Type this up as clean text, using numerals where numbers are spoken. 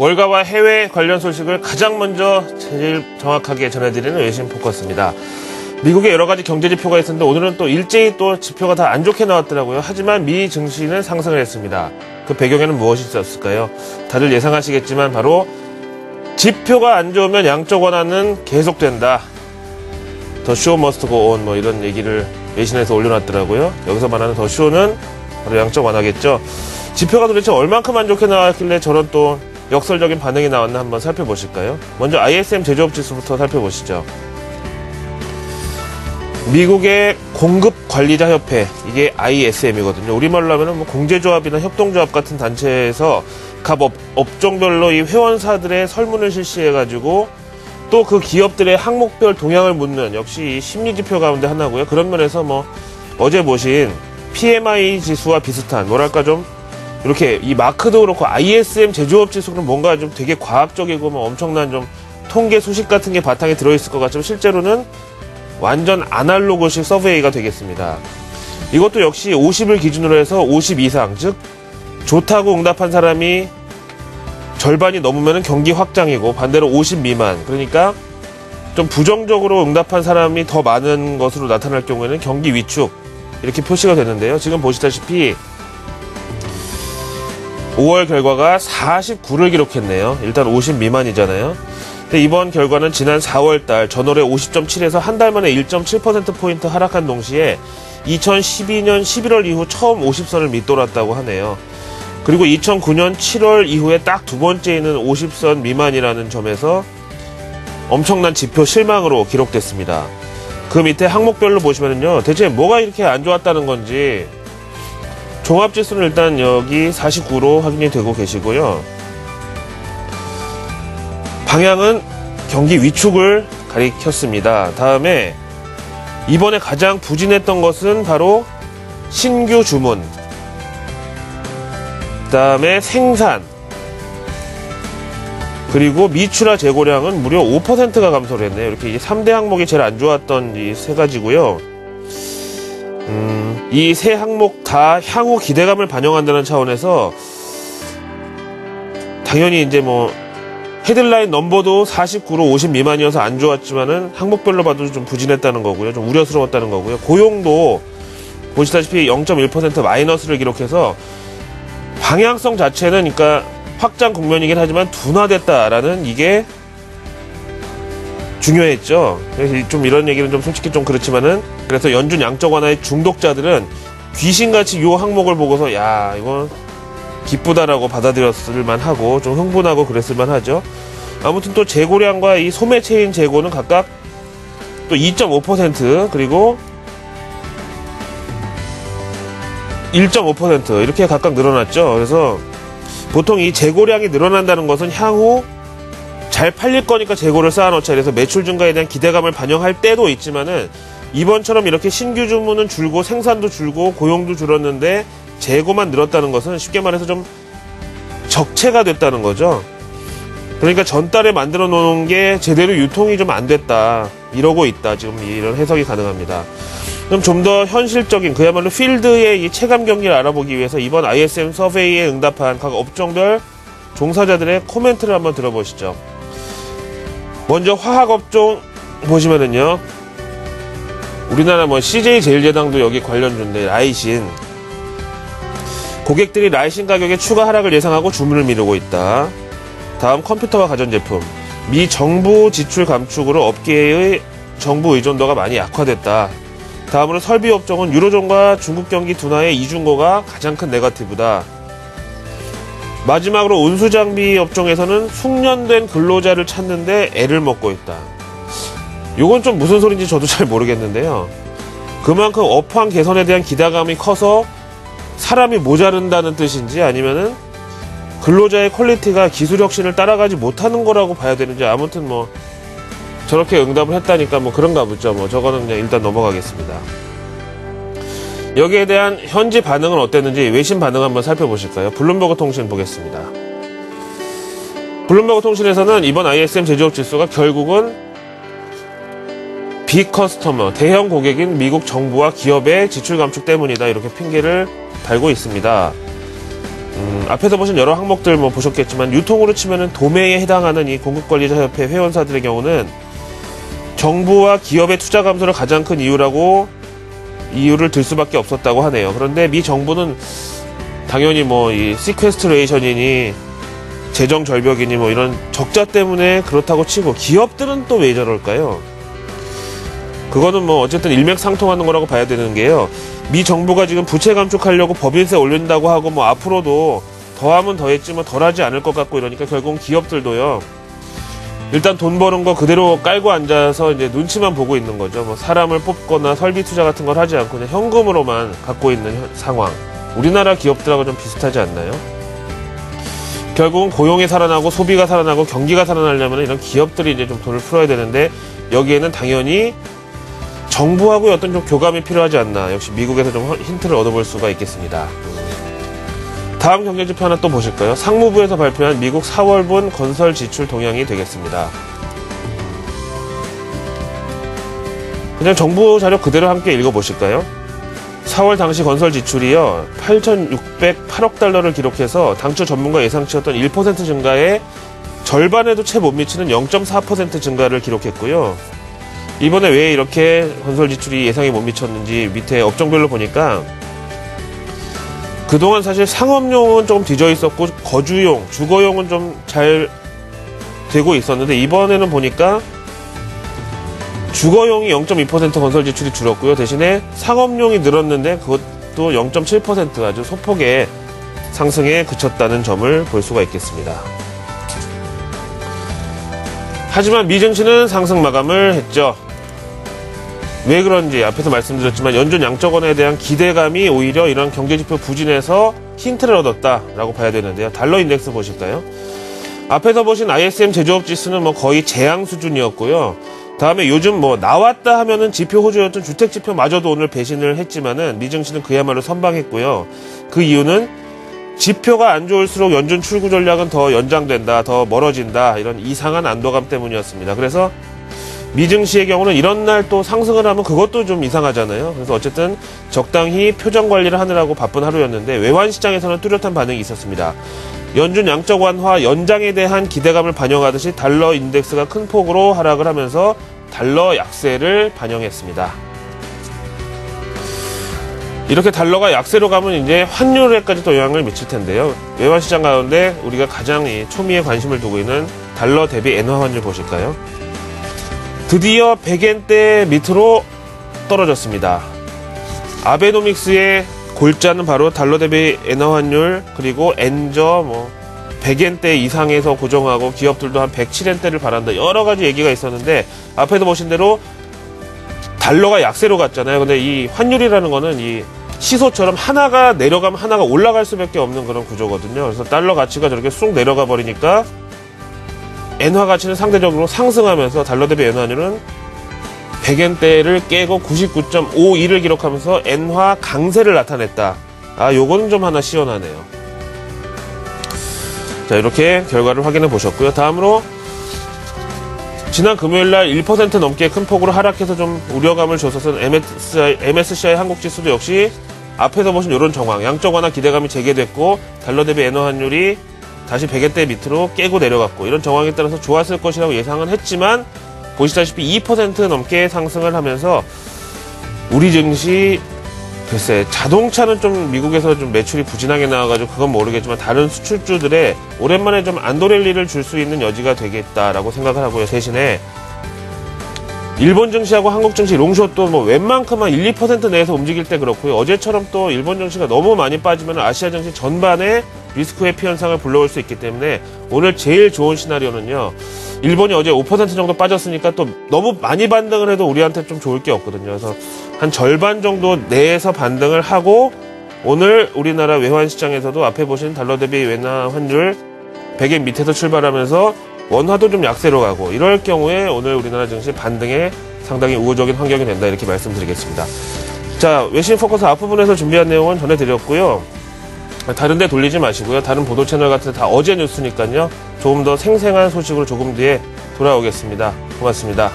월가와 해외 관련 소식을 가장 먼저 제일 정확하게 전해드리는 외신 포커스입니다. 미국의 여러 가지 경제 지표가 있었는데 오늘은 또 일제히 또 지표가 다 안 좋게 나왔더라고요. 하지만 미 증시는 상승을 했습니다. 그 배경에는 무엇이 있었을까요? 다들 예상하시겠지만 바로 지표가 안 좋으면 양적 완화는 계속된다. 더 쇼 머스트 고 온 뭐 이런 얘기를 외신에서 올려놨더라고요. 여기서 말하는 더 쇼는 바로 양적 완화겠죠. 지표가 도대체 얼만큼 안 좋게 나왔길래 저런 또 역설적인 반응이 나왔나 한번 살펴보실까요? 먼저 ISM 제조업 지수부터 살펴보시죠. 미국의 공급관리자협회, 이게 ISM이거든요. 우리말로 하면 뭐 공제조합이나 협동조합 같은 단체에서 각 업종별로 이 회원사들의 설문을 실시해가지고 또 그 기업들의 항목별 동향을 묻는 역시 이 심리지표 가운데 하나고요. 그런 면에서 뭐 어제 보신 PMI 지수와 비슷한 뭐랄까 좀 이렇게 이 마크도 그렇고 ISM 제조업 지수는 뭔가 좀 되게 과학적이고 뭐 엄청난 좀 통계 수식 같은 게 바탕에 들어있을 것 같지만 실제로는 완전 아날로그식 서베이가 되겠습니다. 이것도 역시 50을 기준으로 해서 50 이상, 즉 좋다고 응답한 사람이 절반이 넘으면 경기 확장이고 반대로 50 미만, 그러니까 좀 부정적으로 응답한 사람이 더 많은 것으로 나타날 경우에는 경기 위축 이렇게 표시가 되는데요. 지금 보시다시피 5월 결과가 49를 기록했네요. 일단 50 미만이잖아요. 근데 이번 결과는 지난 4월달 전월에 50.7에서 한 달 만에 1.7%포인트 하락한 동시에 2012년 11월 이후 처음 50선을 밑돌았다고 하네요. 그리고 2009년 7월 이후에 딱 두 번째에는 50선 미만이라는 점에서 엄청난 지표 실망으로 기록됐습니다. 그 밑에 항목별로 보시면요. 대체 뭐가 이렇게 안 좋았다는 건지 종합지수는 일단 여기 49로 확인이 되고 계시고요. 방향은 경기 위축을 가리켰습니다. 다음에 이번에 가장 부진했던 것은 바로 신규 주문, 그 다음에 생산, 그리고 미출하 재고량은 무려 5%가 감소를 했네요. 이렇게 3대 항목이 제일 안 좋았던 이 세 가지고요. 이 세 항목 다 향후 기대감을 반영한다는 차원에서 당연히 이제 뭐 헤드라인 넘버도 49로 50 미만이어서 안 좋았지만은 항목별로 봐도 좀 부진했다는 거고요. 좀 우려스러웠다는 거고요. 고용도 보시다시피 0.1% 마이너스를 기록해서 방향성 자체는 그러니까 확장 국면이긴 하지만 둔화됐다라는 이게 중요했죠. 그래서 좀 이런 얘기는 좀 솔직히 좀 그렇지만은 그래서 연준 양적 완화의 중독자들은 귀신같이 요 항목을 보고서 야 이건 기쁘다라고 받아들였을 만하고 좀 흥분하고 그랬을 만하죠. 아무튼 또 재고량과 이 소매체인 재고는 각각 또 2.5% 그리고 1.5% 이렇게 각각 늘어났죠. 그래서 보통 이 재고량이 늘어난다는 것은 향후 잘 팔릴 거니까 재고를 쌓아놓자. 그래서 매출 증가에 대한 기대감을 반영할 때도 있지만은 이번처럼 이렇게 신규 주문은 줄고 생산도 줄고 고용도 줄었는데 재고만 늘었다는 것은 쉽게 말해서 좀 적체가 됐다는 거죠. 그러니까 전달에 만들어 놓은 게 제대로 유통이 좀 안 됐다. 이러고 있다. 지금 이런 해석이 가능합니다. 그럼 좀 더 현실적인 그야말로 필드의 이 체감 경기를 알아보기 위해서 이번 ISM 서베이에 응답한 각 업종별 종사자들의 코멘트를 한번 들어보시죠. 먼저 화학업종 보시면은요. 우리나라 뭐 CJ제일제당도 여기 관련주인데 라이신. 고객들이 라이신 가격의 추가 하락을 예상하고 주문을 미루고 있다. 다음 컴퓨터와 가전제품. 미 정부 지출 감축으로 업계의 정부 의존도가 많이 약화됐다. 다음으로 설비업종은 유로존과 중국 경기 둔화의 이중고가 가장 큰 네거티브다. 마지막으로 운수장비 업종에서는 숙련된 근로자를 찾는데 애를 먹고 있다. 이건 좀 무슨 소린지 저도 잘 모르겠는데요. 그만큼 업황 개선에 대한 기대감이 커서 사람이 모자른다는 뜻인지 아니면은 근로자의 퀄리티가 기술 혁신을 따라가지 못하는 거라고 봐야 되는지 아무튼 뭐 저렇게 응답을 했다니까 뭐 그런가 보죠. 뭐 저거는 그냥 일단 넘어가겠습니다. 여기에 대한 현지 반응은 어땠는지 외신 반응 한번 살펴보실까요? 블룸버그 통신 보겠습니다. 블룸버그 통신에서는 이번 ISM 제조업 지수가 결국은 빅커스터머, 대형 고객인 미국 정부와 기업의 지출 감축 때문이다. 이렇게 핑계를 달고 있습니다. 앞에서 보신 여러 항목들 뭐 보셨겠지만 유통으로 치면은 도매에 해당하는 이 공급관리자협회 회원사들의 경우는 정부와 기업의 투자 감소를 가장 큰 이유를 들 수밖에 없었다고 하네요. 그런데 미 정부는 당연히 뭐 이 시퀘스트레이션이니 재정 절벽이니 뭐 이런 적자 때문에 그렇다고 치고 기업들은 또 왜 저럴까요? 그거는 뭐 어쨌든 일맥상통하는 거라고 봐야 되는 게요. 미 정부가 지금 부채 감축하려고 법인세 올린다고 하고 뭐 앞으로도 더하면 더했지 뭐 덜하지 않을 것 같고 이러니까 결국은 기업들도요. 일단 돈 버는 거 그대로 깔고 앉아서 이제 눈치만 보고 있는 거죠. 뭐 사람을 뽑거나 설비 투자 같은 걸 하지 않고 그냥 현금으로만 갖고 있는 상황. 우리나라 기업들하고 좀 비슷하지 않나요? 결국은 고용이 살아나고 소비가 살아나고 경기가 살아나려면 이런 기업들이 이제 좀 돈을 풀어야 되는데 여기에는 당연히 정부하고의 어떤 좀 교감이 필요하지 않나. 역시 미국에서 좀 힌트를 얻어볼 수가 있겠습니다. 다음 경제지표 하나 또 보실까요? 상무부에서 발표한 미국 4월분 건설 지출 동향이 되겠습니다. 그냥 정부 자료 그대로 함께 읽어보실까요? 4월 당시 건설 지출이요 8,608억 달러를 기록해서 당초 전문가 예상치였던 1% 증가에 절반에도 채 못 미치는 0.4% 증가를 기록했고요. 이번에 왜 이렇게 건설 지출이 예상에 못 미쳤는지 밑에 업종별로 보니까 그동안 사실 상업용은 조금 뒤져 있었고 거주용, 주거용은 좀 잘 되고 있었는데 이번에는 보니까 주거용이 0.2% 건설 지출이 줄었고요. 대신에 상업용이 늘었는데 그것도 0.7% 아주 소폭의 상승에 그쳤다는 점을 볼 수가 있겠습니다. 하지만 미 증시는 상승 마감을 했죠. 왜 그런지 앞에서 말씀드렸지만 연준 양적 완화에 대한 기대감이 오히려 이런 경제지표 부진에서 힌트를 얻었다라고 봐야 되는데요. 달러 인덱스 보실까요? 앞에서 보신 ISM 제조업 지수는 뭐 거의 재앙 수준이었고요. 다음에 요즘 뭐 나왔다 하면은 지표 호조였던 주택 지표마저도 오늘 배신을 했지만은 미 증시는 그야말로 선방했고요. 그 이유는 지표가 안 좋을수록 연준 출구 전략은 더 연장된다, 더 멀어진다 이런 이상한 안도감 때문이었습니다. 그래서 미 증시의 경우는 이런 날 또 상승을 하면 그것도 좀 이상하잖아요. 그래서 어쨌든 적당히 표정 관리를 하느라고 바쁜 하루였는데 외환 시장에서는 뚜렷한 반응이 있었습니다. 연준 양적 완화 연장에 대한 기대감을 반영하듯이 달러 인덱스가 큰 폭으로 하락을 하면서 달러 약세를 반영했습니다. 이렇게 달러가 약세로 가면 이제 환율에까지 또 영향을 미칠 텐데요. 외환 시장 가운데 우리가 가장 초미에 관심을 두고 있는 달러 대비 엔화 환율 보실까요? 드디어 100엔대 밑으로 떨어졌습니다. 아베노믹스의 골자는 바로 달러 대비 엔화 환율 그리고 엔저 100엔대 이상에서 고정하고 기업들도 한 107엔대를 바란다. 여러 가지 얘기가 있었는데 앞에도 보신 대로 달러가 약세로 갔잖아요. 근데 이 환율이라는 거는 이 시소처럼 하나가 내려가면 하나가 올라갈 수밖에 없는 그런 구조거든요. 그래서 달러 가치가 저렇게 쑥 내려가 버리니까 엔화 가치는 상대적으로 상승하면서 달러 대비 엔화율은 100엔대를 깨고 99.52를 기록하면서 엔화 강세를 나타냈다. 요거는 좀 하나 시원하네요. 자, 이렇게 결과를 확인해 보셨고요. 다음으로 지난 금요일날 1% 넘게 큰 폭으로 하락해서 좀 우려감을 줬었던 MSCI 한국지수도 역시 앞에서 보신 이런 정황, 양적 완화 기대감이 재개됐고 달러 대비 엔화 환율이 다시 100엔대 밑으로 깨고 내려갔고 이런 정황에 따라서 좋았을 것이라고 예상은 했지만 보시다시피 2% 넘게 상승을 하면서 우리 증시 글쎄 자동차는 좀 미국에서 좀 매출이 부진하게 나와가지고 그건 모르겠지만 다른 수출주들의 오랜만에 좀 안도랠리를 줄 수 있는 여지가 되겠다라고 생각을 하고요. 대신에 일본 증시하고 한국 증시 롱숏도 뭐 웬만큼만 1, 2% 내에서 움직일 때 그렇고요. 어제처럼 또 일본 증시가 너무 많이 빠지면 아시아 증시 전반에 리스크 회피 현상을 불러올 수 있기 때문에 오늘 제일 좋은 시나리오는요. 일본이 어제 5% 정도 빠졌으니까 또 너무 많이 반등을 해도 우리한테 좀 좋을 게 없거든요. 그래서 한 절반 정도 내에서 반등을 하고 오늘 우리나라 외환시장에서도 앞에 보신 달러 대비 엔화 환율 100엔 밑에서 출발하면서 원화도 좀 약세로 가고 이럴 경우에 오늘 우리나라 증시 반등에 상당히 우호적인 환경이 된다 이렇게 말씀드리겠습니다. 자, 외신 포커스 앞부분에서 준비한 내용은 전해드렸고요. 다른 데 돌리지 마시고요. 다른 보도 채널 같은 데 다 어제 뉴스니까요. 조금 더 생생한 소식으로 조금 뒤에 돌아오겠습니다. 고맙습니다.